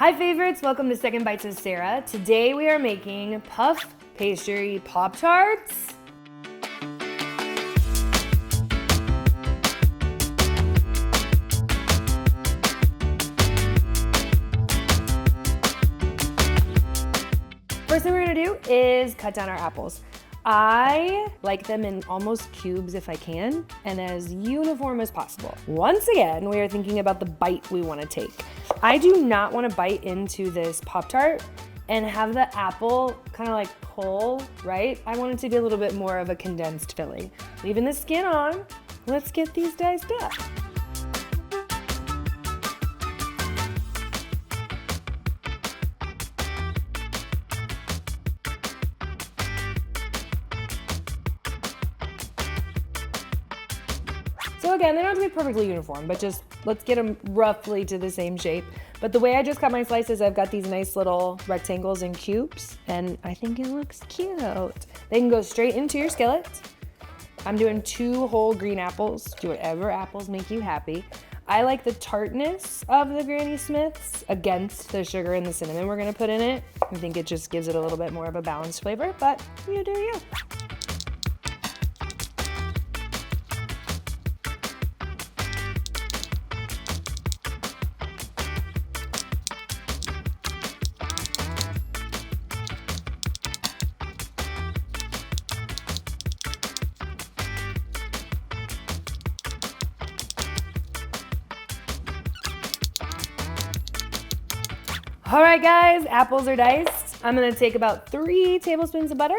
Hi favorites, welcome to Second Bites with Sarah. Today we are making puff pastry Pop-Tarts. First thing we're gonna do is cut down our apples. I like them in almost cubes if I can, and as uniform as possible. Once again, we are thinking about the bite we wanna take. I do not wanna bite into this Pop-Tart and have the apple kind of like pull, right? I want it to be a little bit more of a condensed filling. Leaving the skin on, let's get these diced up. So again, they don't have to be perfectly uniform, but just let's get them roughly to the same shape. But the way I just cut my slices, I've got these nice little rectangles and cubes, and I think it looks cute. They can go straight into your skillet. I'm doing 2 whole green apples. Do whatever apples make you happy. I like the tartness of the Granny Smiths against the sugar and the cinnamon we're gonna put in it. I think it just gives it a little bit more of a balanced flavor, but you do you. All right, guys, apples are diced. I'm gonna take about 3 tablespoons of butter,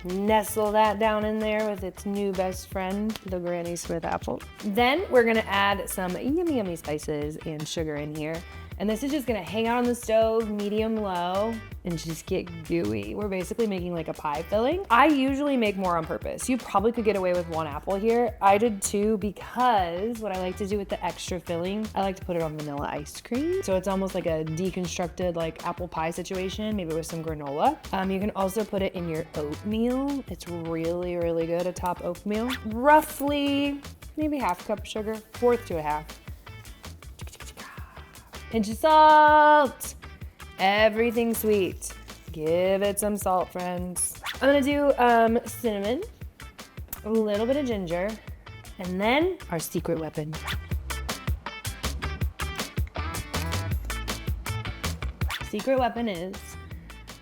nestle that down in there with its new best friend, the Granny Smith apple. Then we're gonna add some yummy, yummy spices and sugar in here. And this is just gonna hang out on the stove, medium low, and just get gooey. We're basically making like a pie filling. I usually make more on purpose. You probably could get away with 1 apple here. I did 2 because what I like to do with the extra filling, I like to put it on vanilla ice cream. So it's almost like a deconstructed like apple pie situation, maybe with some granola. You can also put it in your oatmeal. It's really, really good atop oatmeal. Roughly, maybe 1/2 cup of sugar, 1/4 to 1/2. Pinch of salt. Everything sweet. Give it some salt, friends. I'm gonna do cinnamon, a little bit of ginger, and then our secret weapon. Secret weapon is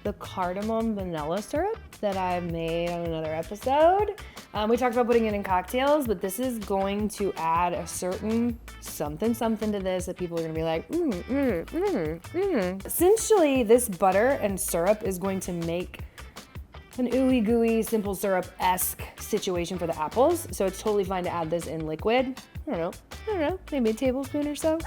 the cardamom vanilla syrup that I've made on another episode. We talked about putting it in cocktails, but this is going to add a certain something to this that people are gonna be like, Essentially, this butter and syrup is going to make an ooey gooey simple syrup-esque situation for the apples. So it's totally fine to add this in liquid. I don't know, maybe a tablespoon or so.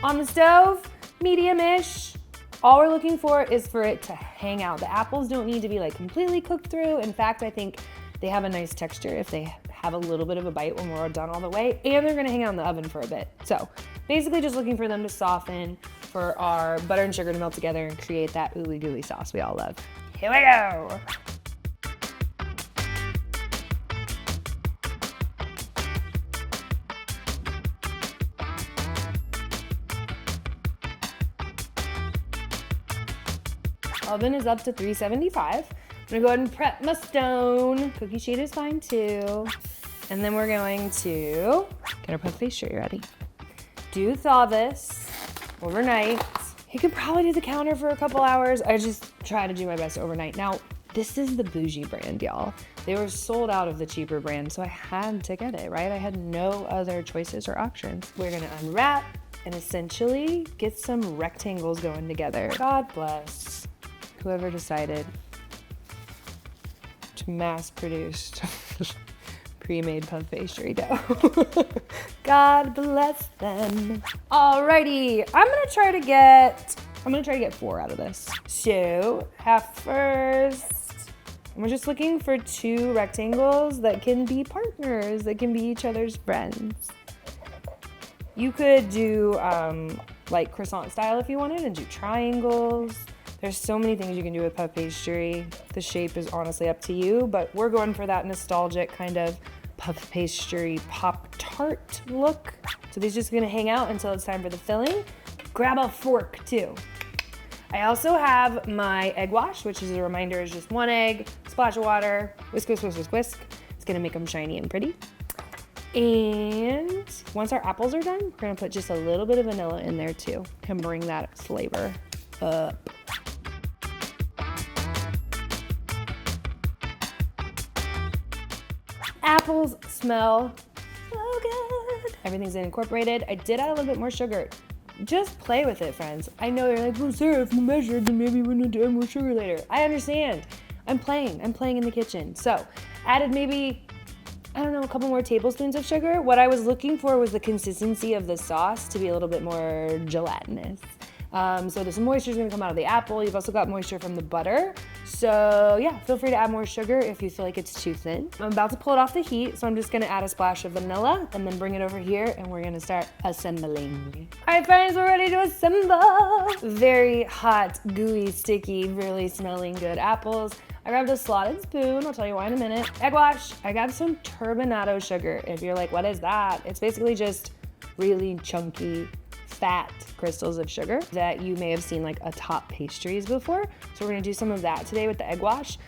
On the stove, medium-ish. All we're looking for is for it to hang out. The apples don't need to be like completely cooked through. In fact, I think they have a nice texture if they have a little bit of a bite when we're done all the way, and they're gonna hang out in the oven for a bit. So basically just looking for them to soften, for our butter and sugar to melt together and create that ooey gooey sauce we all love. Here we go. Oven is up to 375. I'm gonna go ahead and prep my stone. Cookie sheet is fine too. And then we're going to get our puff pastry ready. Do thaw this overnight. You could probably do the counter for a couple hours. I just try to do my best overnight. Now, this is the bougie brand, y'all. They were sold out of the cheaper brand, so I had to get it, right? I had no other choices or options. We're gonna unwrap and essentially get some rectangles going together. God bless whoever decided to mass produce pre-made puff pastry dough. God bless them. Alrighty, I'm gonna try to get 4 out of this. So, half first. We're just looking for 2 rectangles that can be partners, that can be each other's friends. You could do like croissant style if you wanted and do triangles. There's so many things you can do with puff pastry. The shape is honestly up to you, but we're going for that nostalgic kind of puff pastry Pop-Tart look. So these are just gonna hang out until it's time for the filling. grab a fork too. I also have my egg wash, which is a reminder is just 1 egg, splash of water, whisk, whisk, whisk, whisk, whisk. It's gonna make them shiny and pretty. And once our apples are done, we're gonna put just a little bit of vanilla in there too. Can bring that flavor up. Apples smell so good. Everything's incorporated. I did add a little bit more sugar. Just play with it, friends. I know you're like, well, Sarah, if you measured, then maybe we need to add more sugar later. I understand. I'm playing in the kitchen. So added maybe, I don't know, a couple more tablespoons of sugar. What I was looking for was the consistency of the sauce to be a little bit more gelatinous. So some moisture is gonna come out of the apple. You've also got moisture from the butter. So yeah, feel free to add more sugar if you feel like it's too thin. I'm about to pull it off the heat, so I'm just gonna add a splash of vanilla and then bring it over here and we're gonna start assembling. All right, friends, we're ready to assemble. Very hot, gooey, sticky, really smelling good apples. I grabbed a slotted spoon, I'll tell you why in a minute. Egg wash, I grabbed some turbinado sugar. If you're like, what is that? It's basically just really chunky, fat crystals of sugar that you may have seen like atop pastries before. So we're gonna do some of that today with the egg wash.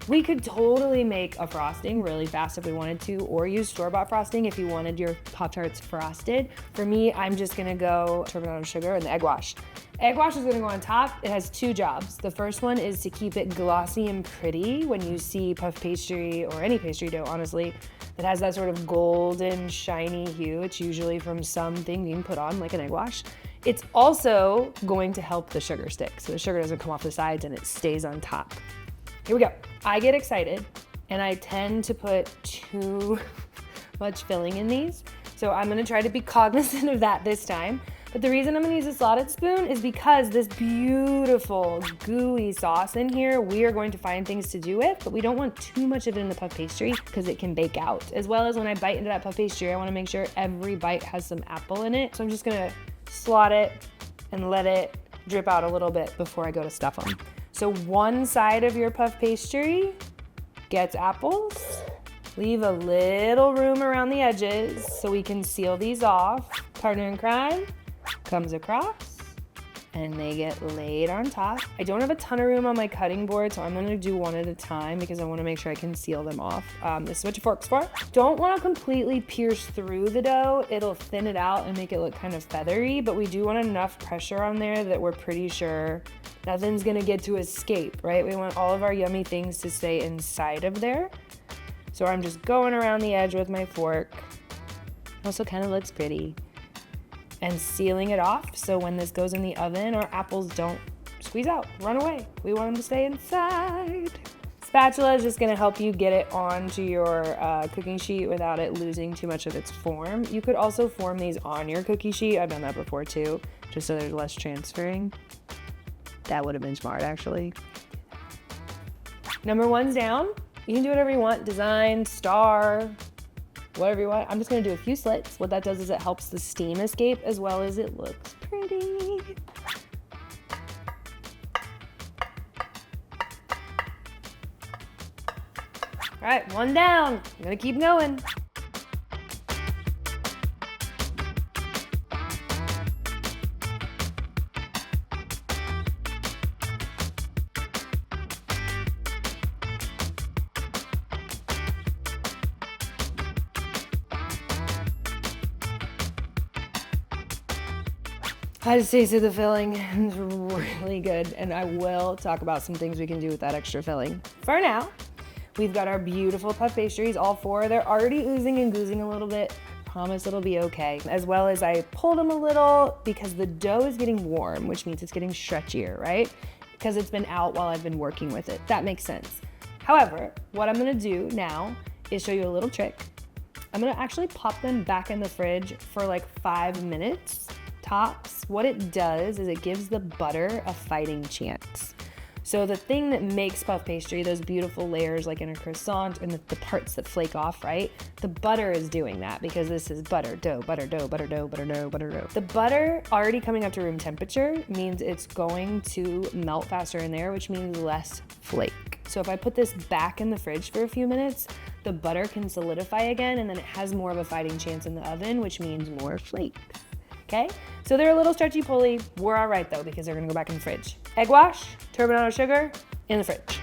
We could totally make a frosting really fast if we wanted to, or use store-bought frosting if you wanted your Pop-Tarts frosted. For me, I'm just gonna go turbinado sugar and the egg wash. Egg wash is gonna go on top. It has 2 jobs. The first one is to keep it glossy and pretty when you see puff pastry or any pastry dough, honestly, that has that sort of golden, shiny hue. It's usually from something you can put on, like an egg wash. It's also going to help the sugar stick, so the sugar doesn't come off the sides and it stays on top. Here we go. I get excited and I tend to put too much filling in these. So I'm gonna try to be cognizant of that this time. But the reason I'm gonna use a slotted spoon is because this beautiful gooey sauce in here, we are going to find things to do with, but we don't want too much of it in the puff pastry because it can bake out. As well as when I bite into that puff pastry, I wanna make sure every bite has some apple in it. So I'm just gonna slot it and let it drip out a little bit before I go to stuff them. So one side of your puff pastry gets apples. Leave a little room around the edges so we can seal these off. Partner in crime comes across and they get laid on top. I don't have a ton of room on my cutting board, so I'm gonna do one at a time because I wanna make sure I can seal them off. This is what your fork's for. Don't wanna completely pierce through the dough. It'll thin it out and make it look kind of feathery, but we do want enough pressure on there that we're pretty sure nothing's gonna get to escape, right? We want all of our yummy things to stay inside of there. So I'm just going around the edge with my fork. Also kind of looks pretty. And sealing it off so when this goes in the oven, our apples don't squeeze out, run away. We want them to stay inside. Spatula is just gonna help you get it onto your cooking sheet without it losing too much of its form. You could also form these on your cookie sheet. I've done that before too, just so there's less transferring. That would have been smart, actually. Number 1's down. You can do whatever you want, design, star, whatever you want. I'm just gonna do a few slits. What that does is it helps the steam escape as well as it looks pretty. All right, 1 down. I'm gonna keep going. I just tasted the filling. It's really good, and I will talk about some things we can do with that extra filling. For now, we've got our beautiful puff pastries, all 4. They're already oozing and goozing a little bit. I promise it'll be okay. As well as I pulled them a little because the dough is getting warm, which means it's getting stretchier, right? Because it's been out while I've been working with it. That makes sense. However, what I'm gonna do now is show you a little trick. I'm gonna actually pop them back in the fridge for like 5 minutes. Tops. What it does is it gives the butter a fighting chance. So the thing that makes puff pastry, those beautiful layers like in a croissant and the parts that flake off, right? The butter is doing that because this is butter, dough, butter, dough, butter, dough, butter, dough, butter, dough. The butter already coming up to room temperature means it's going to melt faster in there, which means less flake. So if I put this back in the fridge for a few minutes, the butter can solidify again and then it has more of a fighting chance in the oven, which means more flakes. okay? So they're a little stretchy pulley. We're all right though, because they're gonna go back in the fridge. Egg wash, turbinado sugar, in the fridge.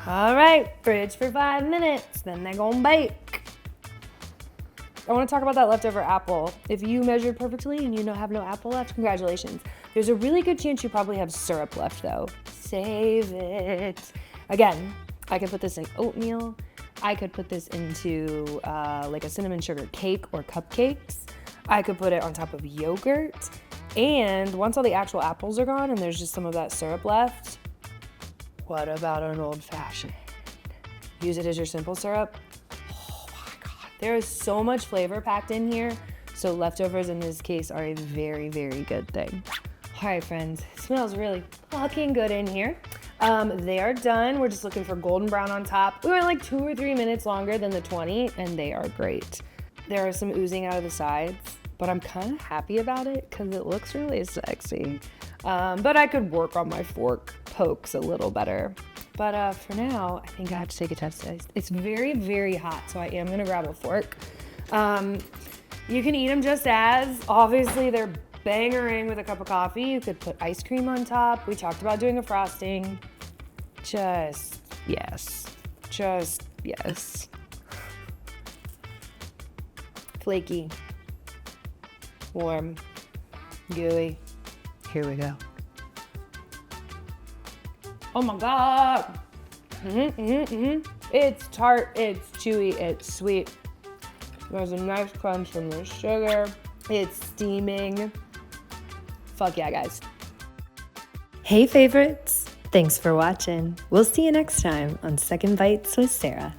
All right, fridge for 5 minutes, then they're gonna bake. I wanna talk about that leftover apple. If you measured perfectly and you have no apple left, congratulations. There's a really good chance you probably have syrup left though. Save it. Again, I could put this in oatmeal. I could put this into like a cinnamon sugar cake or cupcakes. I could put it on top of yogurt. And once all the actual apples are gone and there's just some of that syrup left, what about an old fashioned? Use it as your simple syrup. Oh my God. There is so much flavor packed in here. So leftovers in this case are a very, very good thing. All right, friends, it smells really fucking good in here. They are done. We're just looking for golden brown on top. We went like 2 or 3 minutes longer than the 20 and they are great. There are some oozing out of the sides, but I'm kind of happy about it because it looks really sexy. But I could work on my fork pokes a little better. But for now, I think I have to take a test taste. It's very, very hot, so I am gonna grab a fork. You can eat them just as. Obviously, they're bangering with a cup of coffee. You could put ice cream on top. We talked about doing a frosting. Just yes. Just yes. Flaky, warm, gooey. Here we go. Oh my God. It's tart, it's chewy, it's sweet. There's a nice crunch from the sugar. It's steaming. Fuck yeah, guys. Hey favorites, thanks for watching. We'll see you next time on Second Bites with Sara.